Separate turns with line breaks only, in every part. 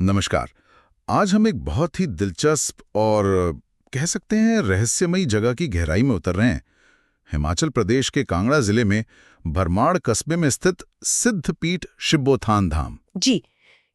नमस्कार। आज हम एक बहुत ही दिलचस्प और कह सकते हैं रहस्यमयी जगह की गहराई में उतर रहे हैं। हिमाचल प्रदेश के कांगड़ा जिले में भरमाड़ कस्बे में स्थित सिद्धपीठ शिब्बोथान धाम।
जी,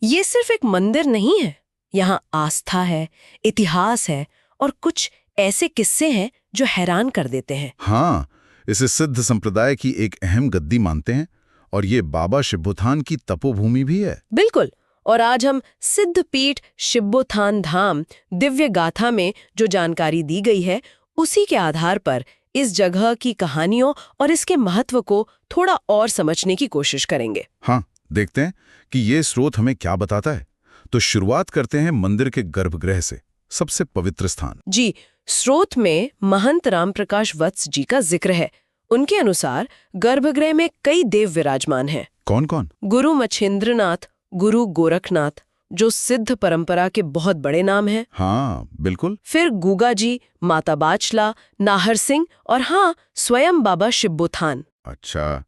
ये सिर्फ एक मंदिर नहीं है। यहाँ आस्था है, इतिहास है और कुछ ऐसे किस्से हैं जो हैरान कर देते हैं।
हाँ, इसे सिद्ध संप्रदाय की एक अहम गद्दी मानते हैं और ये बाबा शिब्बोथान की तपोभूमि भी है।
बिल्कुल। और आज हम सिद्धपीठ शिब्बोथान धाम दिव्य गाथा में जो जानकारी दी गई है, उसी के आधार पर इस जगह की कहानियों और इसके महत्व को थोड़ा और समझने की कोशिश करेंगे।
हाँ, देखते हैं कि ये स्रोत हमें क्या बताता है। तो शुरुआत करते हैं मंदिर के गर्भगृह से, सबसे पवित्र स्थान।
जी, स्रोत में महंत रामप्रकाश वत्स जी का जिक्र है। उनके अनुसार गर्भगृह में कई देव विराजमान हैं।
कौन कौन?
गुरु मच्छेंद्रनाथ, गुरु गोरखनाथ, जो सिद्ध परंपरा के बहुत बड़े नाम हैं।
हाँ, बिल्कुल।
फिर गुगा जी, माता बाचला, नाहर सिंह और हाँ, स्वयं बाबा शिब्बोथान।
अच्छा,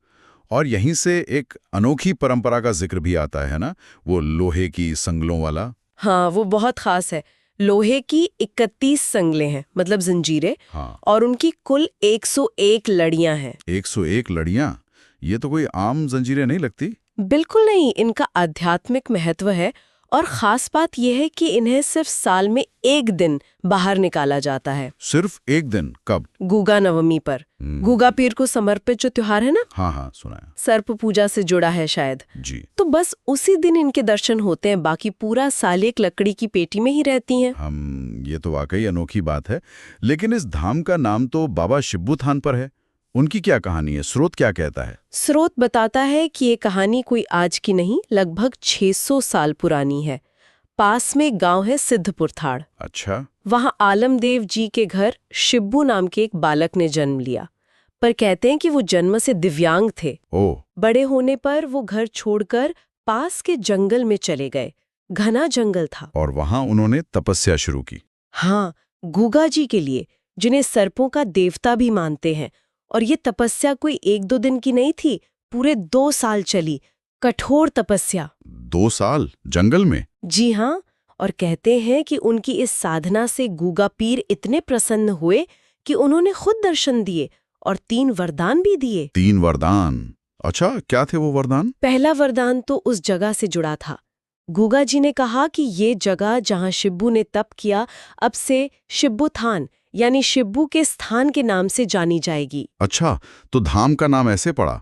और यहीं से एक अनोखी परंपरा का जिक्र भी आता है ना, वो लोहे की संगलों वाला।
हाँ, वो बहुत खास है। लोहे की 31 संगलें हैं, मतलब जंजीरें।
हाँ,
और उनकी कुल 101 लड़ियां हैं।
101 लड़ियां। ये तो कोई आम जंजीरें नहीं लगती।
बिल्कुल नहीं, इनका आध्यात्मिक महत्व है। और खास बात यह है कि इन्हें सिर्फ साल में एक दिन बाहर निकाला जाता है।
सिर्फ एक दिन? कब?
गुगा नवमी पर। गुगा पीर को समर्पित जो त्योहार है ना,
हाँ हाँ, सुना है।
सर्प पूजा से जुड़ा है शायद।
जी।
तो बस उसी दिन इनके दर्शन होते हैं, बाकी पूरा साल एक लकड़ी की पेटी में ही रहती हैं।
ये तो वाकई अनोखी बात है। लेकिन इस धाम का नाम तो बाबा शिब्बोथान पर है। उनकी क्या कहानी है? स्रोत क्या कहता है?
स्रोत बताता है कि ये कहानी कोई आज की नहीं, लगभग 600 साल पुरानी है। पास में गांव है सिद्धपुर थाड़।
अच्छा।
वहां आलमदेव जी के घर शिब्बू नाम के एक बालक ने जन्म लिया, पर कहते हैं कि वो जन्म से दिव्यांग थे।
ओह।
बड़े होने पर वो घर छोड़कर पास के जंगल में चले गए। घना जंगल था।
और वहां उन्होंने तपस्या शुरू की।
हाँ, गुगा जी के लिए, जिन्हें सर्पों का देवता भी मानते हैं। और ये तपस्या कोई 1-2 दिन की नहीं थी, पूरे 2 साल चली। कठोर तपस्या।
2 साल जंगल में?
जी हाँ। और कहते हैं कि उनकी इस साधना से गुगा पीर इतने प्रसन्न हुए कि उन्होंने खुद दर्शन दिए और 3 वरदान भी दिए।
3 वरदान? अच्छा, क्या थे वो वरदान?
पहला वरदान तो उस जगह से जुड़ा था। गुगा जी ने कहा कि ये जगह जहाँ शिब्बू ने तप किया, अब से शिब्बोथान यानी शिब्बू के स्थान के नाम से जानी जाएगी।
अच्छा, तो धाम का नाम ऐसे पड़ा।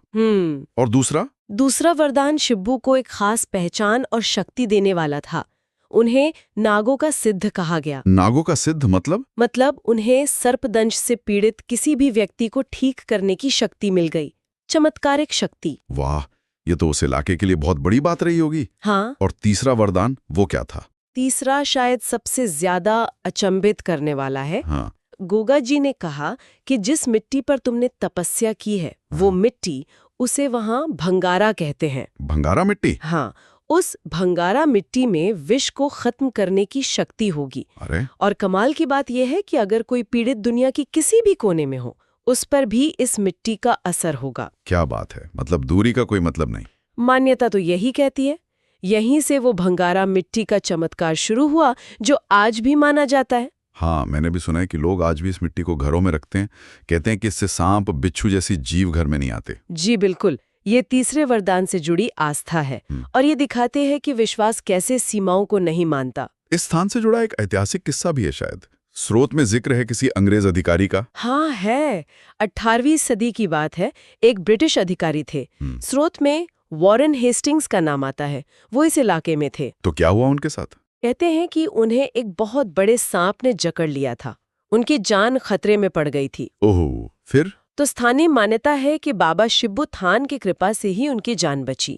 और दूसरा?
दूसरा वरदान शिब्बू को एक खास पहचान और शक्ति देने वाला था। उन्हें नागों का सिद्ध कहा गया।
नागों का सिद्ध मतलब?
मतलब उन्हें सर्पदंश से पीड़ित किसी भी व्यक्ति को ठीक करने की शक्ति मिल गई। चमत्कारिक शक्ति।
वाह, ये तो उस इलाके के लिए बहुत बड़ी बात रही होगी।
हाँ।
और तीसरा वरदान वो क्या था?
तीसरा शायद सबसे ज्यादा अचंभित करने वाला है।
हाँ।
गोगा जी ने कहा कि जिस मिट्टी पर तुमने तपस्या की है, वो मिट्टी, उसे वहां भंगारा कहते हैं।
भंगारा मिट्टी?
हाँ, उस भंगारा मिट्टी में विष को खत्म करने की शक्ति होगी।
अरे।
और कमाल की बात यह है कि अगर कोई पीड़ित दुनिया की किसी भी कोने में हो, उस पर भी इस मिट्टी का असर होगा।
क्या बात है, मतलब दूरी का कोई मतलब नहीं।
मान्यता तो यही कहती है। यहीं से वो भंगारा मिट्टी का चमत्कार शुरू हुआ, जो आज भी माना जाता है।
हाँ, मैंने भी सुना है कि लोग आज भी इस मिट्टी को घरों में रखते हैं। कहते हैं कि इससे सांप बिच्छू जैसी जीव घर में नहीं आते।
जी बिल्कुल, ये तीसरे वरदान से जुड़ी आस्था है। और ये दिखाते हैं कि विश्वास कैसे सीमाओं को नहीं मानता।
इस स्थान से जुड़ा एक ऐतिहासिक किस्सा भी है शायद। स्रोत में जिक्र है किसी अंग्रेज अधिकारी का।
हाँ है, 18वीं सदी की बात है। एक ब्रिटिश अधिकारी थे। स्रोत में वॉरेन हेस्टिंग्स का नाम आता है। वो इस इलाके में थे।
तो क्या हुआ उनके साथ?
कहते हैं कि उन्हें एक बहुत बड़े सांप ने जकड़ लिया था। उनकी जान खतरे में पड़ गई थी।
ओह, फिर?
तो स्थानीय मान्यता है कि बाबा शिब्बोथान की कृपा से ही उनकी जान बची।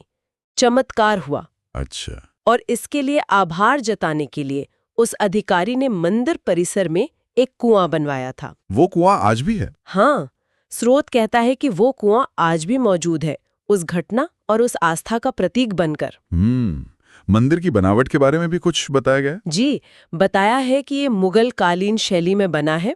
चमत्कार हुआ।
अच्छा।
और इसके लिए आभार जताने के लिए उस अधिकारी ने मंदिर परिसर में एक कुआं बनवाया था।
वो कुआं आज भी है?
हाँ, स्रोत कहता है कि वो कुआं आज भी मौजूद है, उस घटना और उस आस्था का प्रतीक बनकर।
मंदिर की बनावट के बारे में भी कुछ बताया गया है?
जी, बताया है कि ये मुगल कालीन शैली में बना है।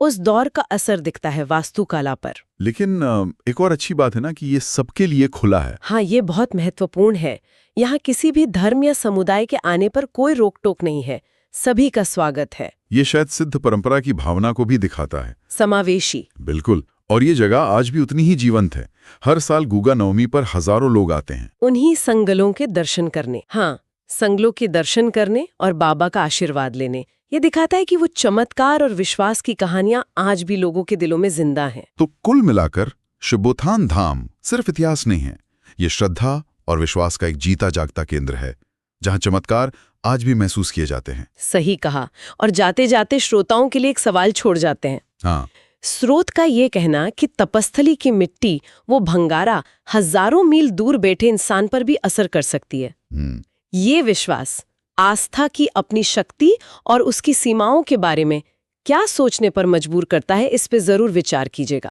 उस दौर का असर दिखता है वास्तुकला पर।
लेकिन एक और अच्छी बात है ना कि ये सबके लिए खुला है।
हाँ, ये बहुत महत्वपूर्ण है। यहाँ किसी भी धर्म या समुदाय के आने पर कोई रोक टोक नहीं है, सभी का स्वागत है।
ये शायद सिद्ध परंपरा की भावना को भी दिखाता है।
समावेशी।
बिल्कुल। और ये जगह आज भी उतनी ही जीवंत है। हर साल गुगा नवमी पर हजारों लोग आते हैं
उन्हीं संगलों के दर्शन करने। हाँ, संगलों के दर्शन करने और बाबा का आशीर्वाद लेने। ये दिखाता है कि वो चमत्कार और विश्वास की कहानियां आज भी लोगों के दिलों में जिंदा हैं।
तो कुल मिलाकर शिबोथान धाम सिर्फ इतिहास नहीं है, ये श्रद्धा और विश्वास का एक जीता जागता केंद्र है, जहां चमत्कार आज भी महसूस किए जाते हैं।
सही कहा। और जाते जाते श्रोताओं के लिए एक सवाल छोड़ जाते हैं।
हाँ,
स्रोत का ये कहना कि तपस्थली की मिट्टी, वो भंगारा, हजारों मील दूर बैठे इंसान पर भी असर कर सकती है। ये विश्वास आस्था की अपनी शक्ति और उसकी सीमाओं के बारे में क्या सोचने पर मजबूर करता है, इस पे जरूर विचार कीजिएगा।